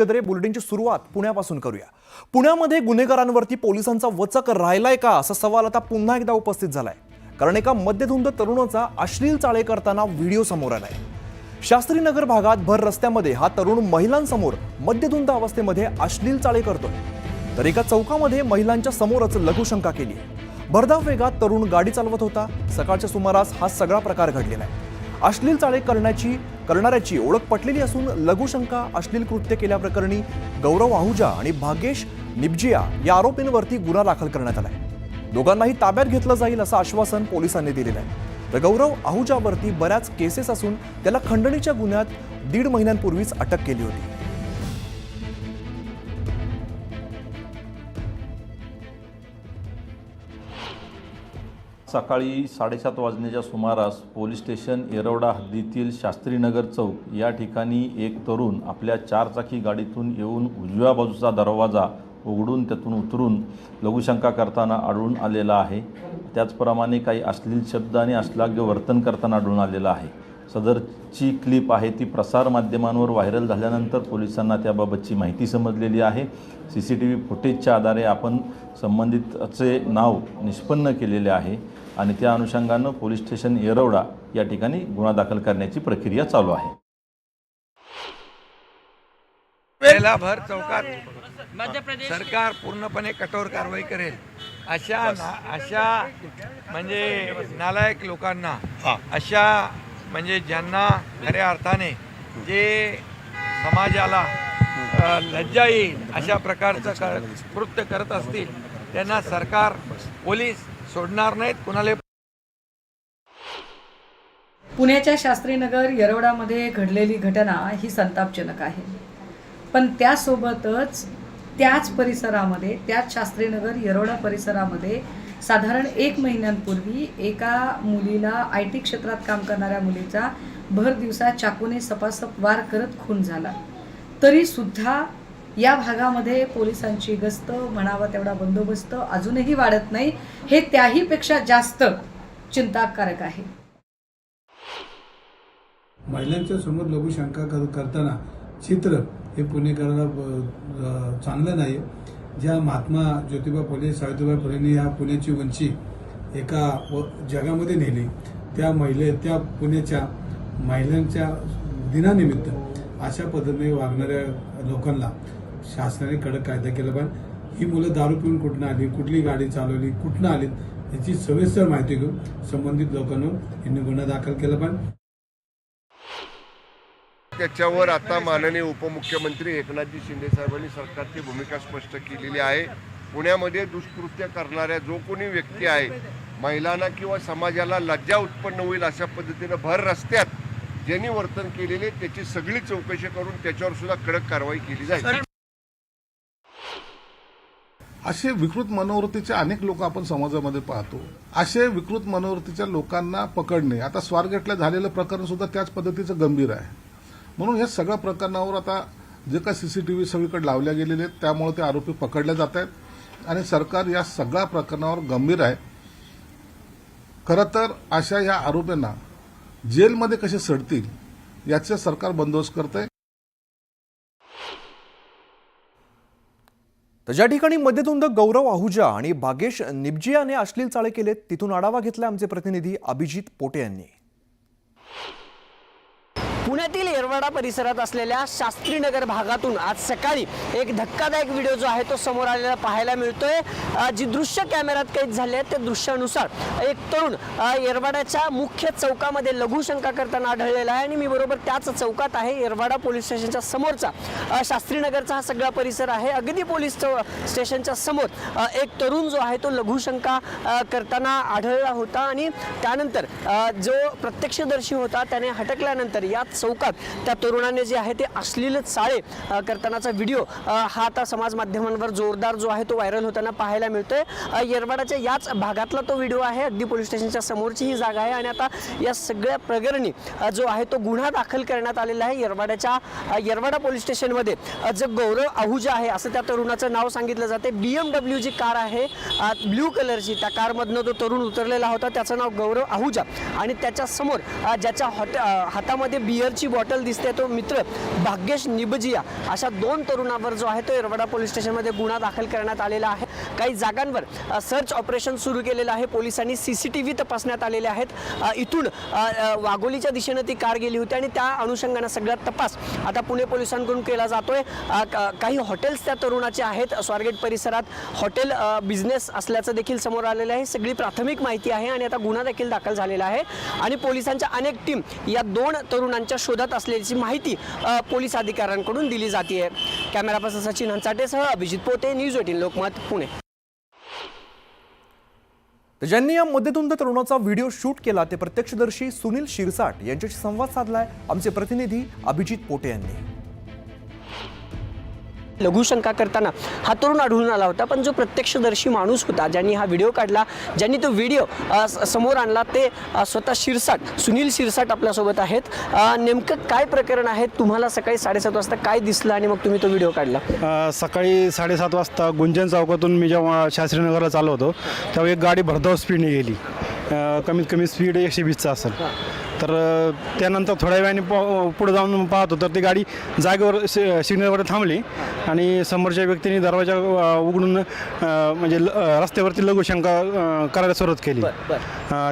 तरी बुलेटिनची सुरुवात पुण्यापासून करूया। पुण्यामध्ये गुन्हेगारांवरती पोलिसांचा वचक राहिलाय का असा सवाल आता पुन्हा एकदा उपस्थित झालाय। कारण एका मध्यधुंद तरुणाचा अश्लील चाळे करताना व्हिडिओ समोर आलाय। शास्त्रीनगर भागात भर रस्त्यामध्ये हा तरुण महिलांसमोर मध्यधुंद अवस्थेमध्ये अश्लील चाळे करतोय। तर एका चौकामध्ये महिलांच्या समोरच लघुशंका केली आहे। भरधाव वेगात तरुण गाडी चालवत होता। सकाळच्या सुमारास हा सगळा प्रकार घडलेला आहे। अश्लील चाळे करणाऱ्याची ओळख पटलेली असून लघुशंका अश्लील कृत्य केल्याप्रकरणी गौरव आहुजा आणि भागेश निबजिया या आरोपींवरती गुन्हा दाखल करण्यात आलाय। दोघांनाही ताब्यात घेतलं जाईल असं आश्वासन पोलिसांनी दिलेलं आहे। तर गौरव आहुजावरती बऱ्याच केसेस असून त्याला खंडणीच्या गुन्ह्यात 1.5 महिन्यांपूर्वीच अटक केली होती। सकाळी 7:30 वाजण्याच्या सुमारास पोलीस स्टेशन येरवडा हद्दीतील शास्त्रीनगर चौक या ठिकाणी एक तरुण आपल्या 4 चाकी गाडीतून येऊन उजव्या बाजूचा दरवाजा उघडून त्यातून उतरून लघुशंका करताना आढळून आलेला आहे। त्याचप्रमाणे काही अश्लील शब्द आणि अश्लाघ्य वर्तन करताना आढळून आलेला आहे। सदरची क्लिप आहे ती प्रसार माध्यमांवर व्हायरल झाल्यानंतर पोलिसांना त्याबाबतची माहिती समजलेली आहे। CCTV फुटेजच्या आधारे आपण संबंधितचे नाव निष्पन्न केलेले आहे आणि त्या अनुषंगानं पोलीस स्टेशन येरवडा या ठिकाणी गुन्हा दाखल करण्याची प्रक्रिया चालू आहे। बेलाभर चौकात सरकार पूर्णपणे कठोर कारवाई करेल। अशा म्हणजे नालायक लोकांना, अशा म्हणजे ज्यांना खऱ्या अर्थाने जे समाजाला लज्जा येईल अशा प्रकारचं कृत्य करत असतील त्यांना सरकार, पोलीस सोडणार नाहीत कुणाला। पुण्याच्या शास्त्रीनगर येरवडामध्ये घडलेली घटना ही संतापजनक आहे, पण त्यासोबतच त्याच परिसरामध्ये, त्याच शास्त्रीनगर येरवडा परिसरामध्ये साधारण 1 महिन्यांपूर्वी एका मुलीला IT क्षेत्रात काम करणाऱ्या मुलीचा भर दिवसा चाकूने सपासप वार करत खून झाला। तरी सुद्धा या भागामध्ये पोलिसांची गस्त म्हणावा तेवढा बंदोबस्त अजूनही वाढत नाही। हे त्याही पेक्षा जास्त चिंताकारक आहे। महिलांच्या समोर लघुशंका करताना चित्र हे पुणेकरांना चांगलं नाही। ज्या महात्मा ज्योतिबा फुले, सावित्रीबाई फुलेंनी या पुण्याची उंची एका जगामध्ये नेली, त्या पुण्याच्या महिलांच्या दिनानिमित्त अशा पद्धतीने वागणाऱ्या लोकांना शासनाने कडक कायदा केला पाहिजे। ही मुलं दारू पिऊन कुठनं आली, कुठली गाडी चालवली, कुठनं आली याची सविस्तर माहिती घेऊन संबंधित लोकांना यांनी गुन्हा दाखल केला पाहिजे। त्याच्यावर आता माननीय उपमुख्यमंत्री एकनाथजी शिंदे साहेबांनी सरकारची भूमिका स्पष्ट केलेली आहे। पुण्यामध्ये दुष्कृत्य करणाऱ्या जो कोणी व्यक्ती आहे, महिलांना किंवा समाजाला लज्जा उत्पन्न होईल अशा पद्धतीनं भर रस्त्यात ज्यांनी वर्तन केलेले त्याची सगळी चौकशी करून त्याच्यावर सुद्धा कडक कारवाई केली जाईल। असे विकृत मनोवृत्तीचे अनेक लोक आपण समाजामध्ये पाहतो। असे विकृत मनोवृत्तीच्या लोकांना पकडणे, आता स्वारगेटला झालेलं प्रकरण सुद्धा त्याच पद्धतीचं गंभीर आहे। म्हणून या सगळ्या प्रकरणावर आता जे काही CCTV सगळीकडे लावल्या गेलेले आहेत त्यामुळे ते आरोपी पकडले जात आहेत आणि सरकार या सगळ्या प्रकरणावर गंभीर आहे। खरं तर अशा या आरोपींना जेलमध्ये कसे सडतील याचे सरकार बंदोबस्त करते। तर ज्या ठिकाणी मध्यधुंद गौरव आहुजा आणि भागेश निबजियाने अश्लील चाळे केलेत तिथून आढावा घेतला आमचे प्रतिनिधी अभिजित पोटे यांनी। पुण्यातील येरवडा परिसरात असलेल्या शास्त्रीनगर भागातून आज सकाळी एक धक्कादायक व्हिडिओ जो आहे तो समोर आलेला पाहायला मिळतोय। जी दृश्य कॅमेऱ्यात कैद झाले आहेत त्या दृश्यानुसार एक तरुण येरवड्याच्या मुख्य चौकामध्ये लघुशंका करताना आढळलेला आहे आणि मी बरोबर त्याच चौकात आहे। येरवडा पोलीस स्टेशनच्या समोरचा शास्त्रीनगरचा हा सगळा परिसर आहे। अगदी पोलीस स्टेशनच्या समोर एक तरुण जो आहे तो लघुशंका करताना आढळला होता आणि त्यानंतर जो प्रत्यक्षदर्शी होता त्याने हटकल्यानंतर या चौकात त्या तरुणाने जे आहे ते अश्लील चाळे करतानाचा व्हिडिओ हा आता समाज माध्यमांवर जोरदार जो आहे तो व्हायरल होताना पाहायला मिळतोय। येरवडाच्या याच भागातला तो व्हिडिओ आहे। अगदी पोलीस स्टेशनच्या समोरची ही जागा आहे आणि आता या सगळ्या प्रकरणी जो आहे तो गुन्हा दाखल करण्यात आलेला आहे। येरवडा पोलीस स्टेशनमध्ये जो गौरव आहुजा आहे असं त्या तरुणाचं नाव सांगितलं जाते। BMW जी कार आहे ब्ल्यू कलरची, त्या कारमधनं तो तरुण उतरलेला होता, त्याचं नाव गौरव आहुजा आणि त्याच्या समोर ज्याच्या हातामध्ये बियर बिअरची बॉटल दिसते, तो मित्र भाग्येश निबजिया अशा 2 तरुणांवर जो आहे तो येरवडा पोलीस स्टेशनमध्ये गुन्हा दाखल करण्यात आलेला आहे. काही जागांवर सर्च ऑपरेशन सुरू केलेलं आहे. पोलिसांनी CCTV तपासण्यात आलेले आहेत. इथून वाघोलीच्या दिशेने ती कार गेली होती आणि त्या अनुषंगाने सगळा तपास आता पुणे पोलिसांकडून केला जातोय. काही हॉटेल्स त्या तरुणाचे आहेत. स्वारगेट परिसरात हॉटेल बिझनेस असल्याचं देखील समोर आलेलं आहे. सगळी प्राथमिक माहिती आहे आणि आता गुन्हा देखील दाखल झालेला आहे आणि पोलिसांच्या अनेक टीम या 2 तरुणांच्या शोधात असल्याची माहिती पोलीस अधिकाऱ्यांकडून दिली जाते. कॅमेरा पर्सन सचिन हंचाटेसह अभिजित पोते, न्यूज 18 लोकमत, पुणे. तर ज्यांनी या मध्यधुंद तरुणाचा व्हिडिओ शूट केला ते प्रत्यक्षदर्शी सुनील शिरसाट यांच्याशी संवाद साधलाय आमचे प्रतिनिधी अभिजित पोटे यांनी. लघुशंका करताना हा तरुण आढळून आला होता, पण जो प्रत्यक्षदर्शी माणूस होता, ज्यांनी हा व्हिडिओ काढला, ज्यांनी तो व्हिडिओ समोर आणला, ते स्वतः शिरसाट, सुनील शिरसाट आपल्यासोबत आहेत. नेमकं काय प्रकरण आहे? तुम्हाला सकाळी 7:30 वाजता काय दिसलं आणि मग तुम्ही तो व्हिडिओ काढला? सकाळी 7:30 वाजता गुंजन चौकातून मी जेव्हा शास्त्रीनगरला चालू होतो तेव्हा एक गाडी भरधाव स्पीडने गेली. कमीत कमी स्पीड 120चा असेल. तर त्यानंतर थोड्या वेळाने पुढे जाऊन पाहतो तर ती गाडी जागेवर सिग्नलवर थांबली आणि समोरच्या व्यक्तीने दरवाजा उघडून म्हणजे रस्त्यावरती लघुशंका करायला सुरुवात केली.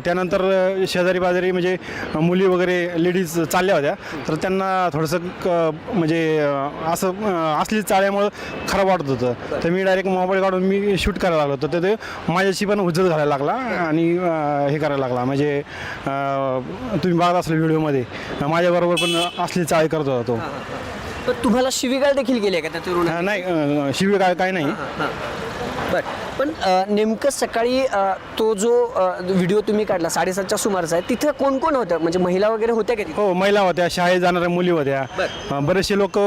त्यानंतर शेजारी पाजारी म्हणजे मुली वगैरे लेडीज चालल्या होत्या, तर त्यांना थोडंसं म्हणजे असं असली चाळ्यामुळं खराब वाटत होतं. तर मी डायरेक्ट मोबाईल काढून मी शूट करायला लागलो होतो. तर ते माझ्याशी पण उज्जत घालायला लागला आणि हे करायला लागला. म्हणजे तुम्ही बघत असले व्हिडिओमध्ये माझ्याबरोबर पण असली चाळी करत होता तो. पण तुम्हाला शिवीगाळ देखील केली आहे का त्या तरुणाने? नाही, शिवी काय नाही. बरं, पण नेमकं सकाळी तो जो व्हिडिओ तुम्ही काढला 7:30च्या सुमाराचा आहे, तिथं कोण कोण होतं? म्हणजे महिला वगैरे होत्या का तिथे? हो, महिला होत्या, शाळेत जाणाऱ्या मुली होत्या. बरेचसे लोक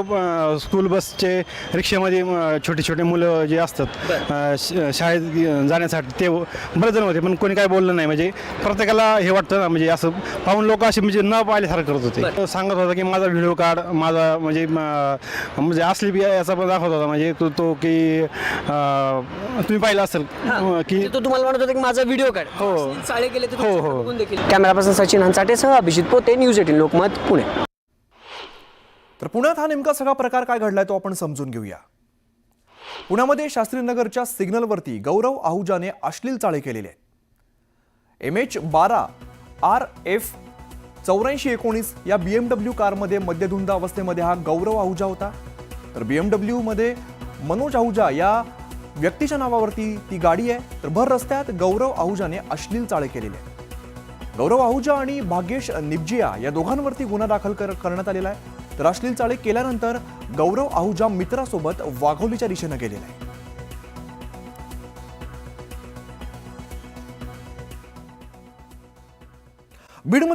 स्कूल बसचे रिक्षामध्ये छोटे छोटे मुलं जे असतात शाळेत जाण्यासाठी ते बरेच जण होते, पण कोणी काय बोललं नाही. म्हणजे प्रत्येकाला हे वाटतं ना, म्हणजे असं पाहून लोक असे म्हणजे न पाहिल्यासारखं करत होते. सांगत होता की माझा व्हिडिओ काढ, माझा म्हणजे असली बी याचा पण दाखवत होता. म्हणजे तो की तुम्ही पाहिलं असेल की तो तुम्हाला म्हणत होता की माझा व्हिडिओ काढ. हो. चाळे केले ते हो, हो. बघून देखील. कॅमेरा पर्सन सचिन हंचाटेसह अभिजित पोते, न्यूज 18 लोकमत, पुणे. तर पुण्यात हा नेमका सगळा प्रकार काय घडलाय तो आपण समजून घेऊया. पुण्यामध्ये शास्त्रीनगरच्या सिग्नलवरती गौरव आहुजाने अश्लील चाळे केलेले आहेत. MH12 RF 8419 या BMW कारमध्ये मद्यधुंद अवस्थेमध्ये हा गौरव आहुजा होता. तर BMW मध्ये मनोज आहुजा या व्यक्तीच्या नावावरती ती गाडी आहे. तर भर रस्त्यात गौरव आहुजाने अश्लील चाळे केलेले आहेत. गौरव आहुजा आणि भाग्येश निबजिया या दोघांवरती गुन्हा दाखल करण्यात आलेला आहे. तर अश्लील चाळे केल्यानंतर गौरव आहुजा मित्रासोबत वाघोलीच्या दिशेने गेलेला आहे. बीडमध्ये